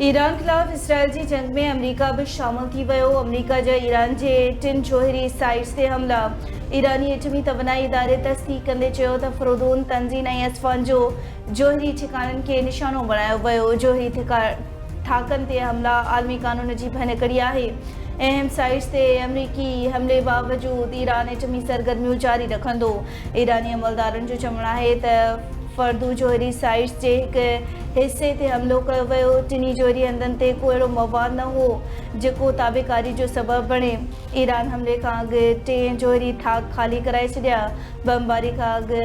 Iran खिलाफ Israel जी जंग में अमेरिका भी शामिल थी वियो। अमेरिका जा ईरान जे 3 जोहरी साइट्स ते हमला। ईरानी एटमी तवानाई इदारे तस्दीक कंदे चयो त फरोदोन तंज़ीम ऐं असफ़ान जो जोहरी ठिकाननि खे निशानो बणायो वियो। जोहरी ठाकनि ते हमला आलमी कानून जी भञकड़ी आहे। अहम साइट्स ते अमरीकी हमले बावजूद ईरान एटमी सरगर्मियूं जारी रखंदो। ईरानी अमलदारनि जो चवणु आहे त फर्दू जोहरी साइट्स जे हिकु हिस्से ते हमलो कयो वियो। टिनी जोहरी हंधनि ते को अहिड़ो मवाद न हो जेको ताबेकारी जो सबबु बणे। ईरान हमले खां अॻु 3 जोहरी थाक ख़ाली कराए छॾिया। बमबारी खां अॻु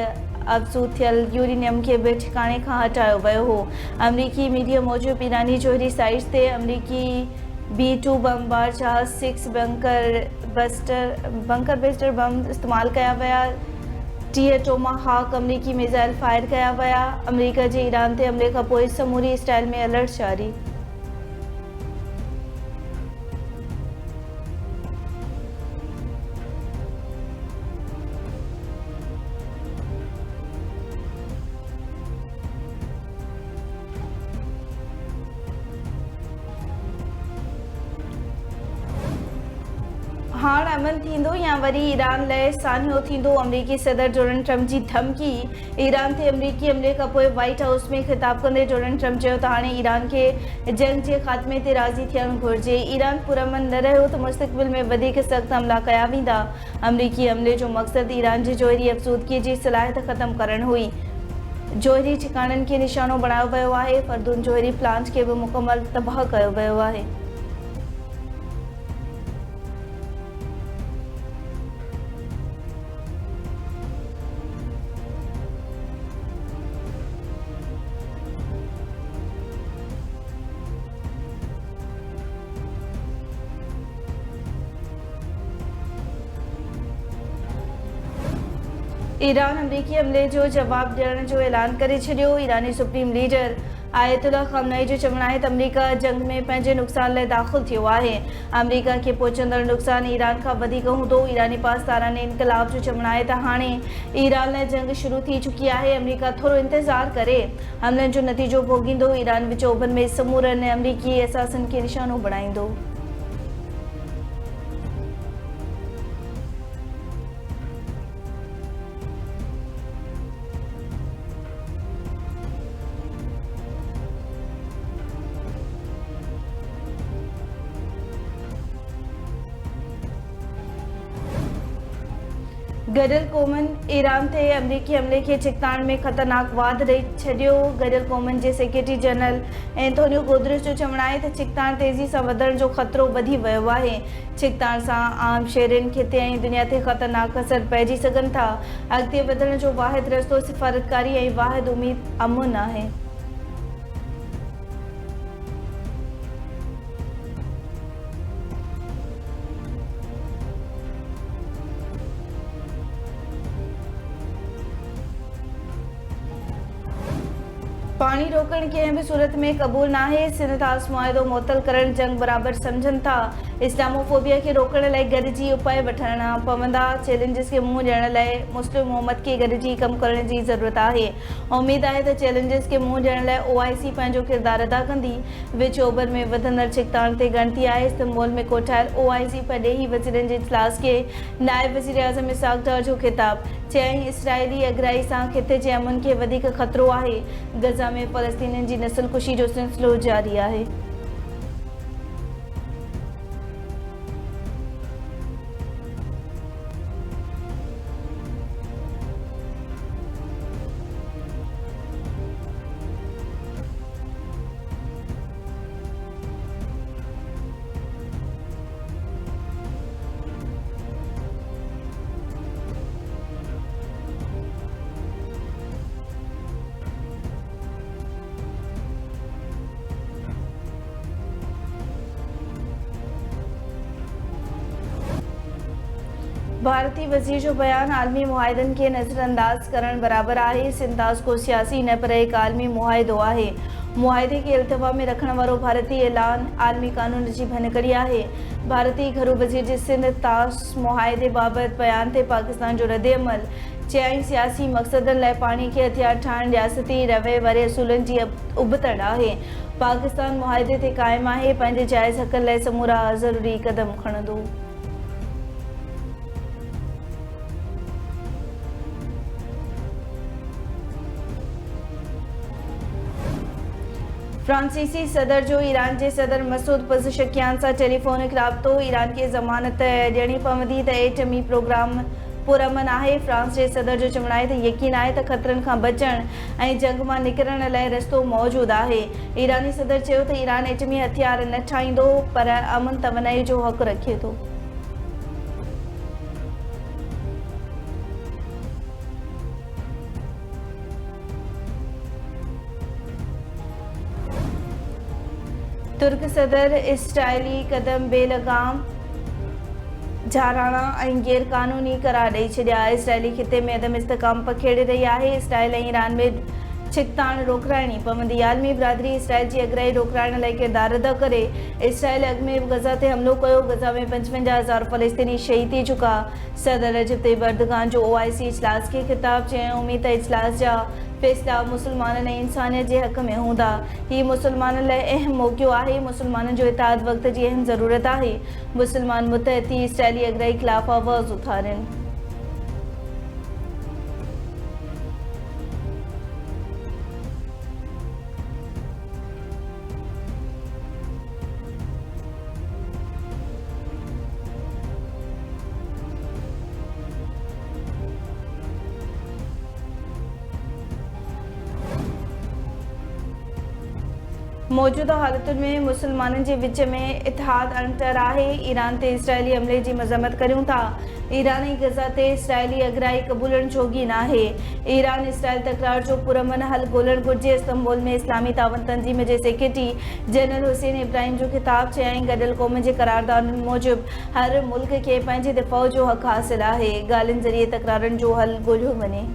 अफ़ज़ू थियल यूरेनियम खे बि ठिकाणे खां हटायो वियो हो। अमरीकी मीडिया मूजिबि ईरानी जोहरी साइट्स ते अमरीकी B-2 बमबार जहाज़ 6 बंकर बस्टर बम इस्तेमालु कया विया। 10 टोमाहाक अमरीकी मिसाइल फायर कया विया। अमरीका जे ईरान ते हमले खां पोइ समूरी इसराइल में अलर्ट जारी। हाण अमन थींदो या वरी ईरान लाइ सान्हो थींदो। अमरीकी सदर डोनाल्ड ट्रंप जी धमकी। ईरान ते अमरीकी हमले खां पोइ व्हाइट हाउस में ख़िताब कंदे डोनाल्ड ट्रंप चयो त हाणे ईरान खे जंग जे ख़ात्मे ते राज़ी थियणु घुरिजे। ईरान पुरअमन न रहियो त मुस्तक़बिल में वधीक सख़्त हमला कया वेंदा। अमरीकी हमले जो मक़सदु ईरान जी जोहरी अफ़ज़ूदगी जी सलाहियत ख़तमु करणु हुई। जोहरी ठिकाननि खे निशानो बणायो वियो आहे। फर्दून जोहरी प्लांट खे बि मुकमल तबाह कयो वियो आहे। ईरान अमरीकी हमले जो जवाब ॾियण जो ऐलान करे छॾियो। ईरानी सुप्रीम लीडर आयतुल्ला ख़ामनई जो चवणु आहे त अमरीका जंग में पंहिंजे नुक़सान लाइ दाख़िल थियो आहे। अमरीका खे पहुचंदड़ नुक़सान ईरान खां वधीक हूंदो। ईरानी पासदारानी इनक़लाब जो चवणु आहे त हाणे ईरान लाइ जंग शुरू थी चुकी आहे। अमरीका थोरो इंतज़ारु करे हमलनि जो नतीजो भोगींदो। ईरान विच ओभर में समूरनि अमरीकी असासनि खे निशानो बणाईंदो। गॾियल क़ौमुनि ईरान ते अमरीकी हमले खे चिकताण में ख़तरनाक वाध ॾेई छॾियो। गॾियल क़ौमुनि जे सेक्रेटरी जनरल एंटोनियो गुतरश जो चवणु आहे त चिकताण तेज़ी सां वधण जो ख़तरो वधी वियो आहे। चिकताण सां आम शहरियुनि ख़िते ऐं दुनिया ते ख़तरनाक असर पइजी सघनि था। अॻिते वधण जो वाहिद रस्तो सिफ़ारतकारी ऐं वाहिद उमेद अमन आहे। पानी रोकण कंहिं बि सूरत में क़बूल नाहे। सिंध-तास मुआहिदो मुअतल करण जंग बराबर सम्झनि था। इस्लामोफोबिया खे रोकण लाइ गॾिजी उपाय वठणा पवंदा। चैलेंजिस खे मुंहुं ॾियण लाइ मुस्लिम उम्मत खे गॾिजी कमु करण जी ज़रूरत आहे। उमेद आहे त चैलेंजिस खे मुंहुं ॾियण लाइ OIC पंहिंजो किरदारु अदा कंदी। विच ओभर में वधंदड़ चिकताण ते ॻणती आहे। इस्तांबुल में कोठायल OIC परॾेही वज़ीरनि जे इजलास खे नाइब वज़ीर आज़म इसहाक़ डार जो ख़िताब। चयाईं इसराइली अगराई सां ख़िते जे अमन खे वधीक ख़तरो आहे। गज़ा में फ़लस्तीनियुनि जी नस्लकुशी जो सिलसिलो जारी आहे। भारतीय वज़ीर जो बयान आलमी मुआहिदनि खे नज़रअंदाज करण बराबर आहे। सिंध-तास को सियासी न पर एक आलमी मुआहिदो आहे। मुआहिदे खे इल्तिवा में रखण वारो भारतीय ऐलान आलमी कानून जी भञकड़ी आहे। भारतीय घरू वज़ीर जे सिंध-तास मुआहिदे बाबति बयान ते पाकिस्तान जो रद्द अमल। चयाईं सियासी मक़सदनि लाइ पाणी खे हथियार ठाहिण रियासती रवैये वारे असूलनि जी उबतड़ आहे। पाकिस्तान मुआहिदे ते क़ाइमु आहे, पंहिंजे जाइज़ हक़नि लाइ समूरा ज़रूरी क़दम खणंदो। फ्रांसीसी सदर जो ईरान के सदर मसूद पज़ेशकियान सां टेलीफोनिक राब्तो। ईरान खे ज़मानत ॾियणी पवंदी त एटमी प्रोग्राम पुरअमन आहे। फ्रांस के सदर जो चवणु आहे त यकीन आहे त ख़तरनि खां बचण ऐं जंग मां निकिरण लाइ रस्तो मौजूदु आहे। ईरानी सदर चयो त ईरान एटमी हथियार न ठाहींदो पर अमन तवनाई जो हक़ रखे थो। तुर्क सदर इसराइली कदम बेलगाम झाराना ऐं गैर क़ानूनी करार ॾेई छॾिया। इसराइली खिते में अदम इस्तेकाम पखेड़े रही आहे। इसराइल ऐं ईरान में छिकताण रोकराइणी पवंदी। आलमी बिरादरी इसराइल जी अगराई रोकराइण लाइ किरदारु अदा करे। इसराइल अॻु में गज़ा ते हमिलो कयो। गज़ा में 55,000 फ़लस्तीनी शहीद थी चुका। सदर रजब तैयब एर्दोग़ान जो OIC इजलास खे ख़िताब चयो। उमीद त इजलास जा फ़ैसिला मुसलमाननि ऐं इंसानियत जे हक़ में हूंदा। ही मुसलमाननि लाइ अहम मौक़ियो आहे। मुसलमाननि जो इत्तेहाद वक़्त जी अहम ज़रूरत आहे। मुसलमान मुत्तहिद थी इसराइली अगराई ख़िलाफ़ आवाज़ उथारिनि। मौजूदा हालतुनि में मुसलमाननि जे विच में इत्तेहाद अणतर आहे। ईरान ते इसराइली हमले जी मज़म्मत करियूं था। ईरान ऐं गज़ा ते इसराइली अगराई क़बूलण जोगी न आहे। ईरान इसराइल तकरार जो पुरअमन हल ॻोल्हणु घुरिजे। इस्तांबुल में इस्लामी तावन तंज़ीम जे सेक्रेटरी जनरल हुसैन इब्राहिम जो ख़िताब चयाईं गॾियल क़ौम जे करारदादनि मूजिबि हर मुल्क खे पंहिंजे दिफ़ाउ जो हक़ हासिलु आहे। ॻाल्हियुनि ज़रिए तकरारनि जो हल ॻोल्हियो वञे।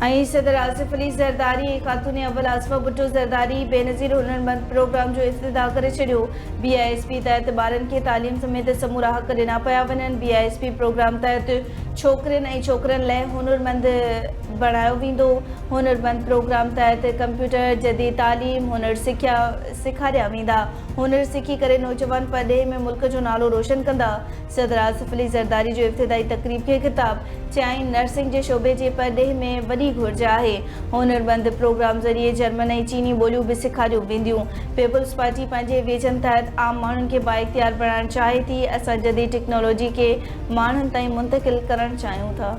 ऐं सदर आसिफ अली ज़रदारी ऐं ख़ातून अव्वल आसिफा भुट्टो ज़रदारी बेनज़ीर हुनरमंद प्रोग्राम जो इफ़्तिताह करे छॾियो। BISP तहत ॿारनि खे तालीम समेत समूरा हक़ ॾिना पिया वञनि। BISP प्रोग्राम तहत छोकिरनि ऐं छोकिरनि लाइ हुनरमंद बणायो वेंदो। हुनरमंद प्रोग्राम तहत कंप्यूटर जदीद तालीम हुनर सेखारिया वेंदा। हुनर सिखी करे नौजवान परॾेह में मुल्क जो नालो रोशन कंदा। सदर आसिफ अली ज़रदारी जो इफ़्तिताही तक़रीब खे ख़िताब चयाईं नर्सिंग जे शोबे जे परॾेह में वॾी घुर्ज आहे। हुनरमंद प्रोग्राम ज़रिए जर्मन ऐं चीनी ॿोलियूं बि सेखारियूं वेंदियूं। पीपल्स पार्टी पंहिंजे विजन तहत आम माण्हुनि खे बाइख्तियार बणाइणु चाहे थी। असां जदीद टेक्नोलॉजी खे माण्हुनि ताईं मुंतक़िल करणु चाहियूं था।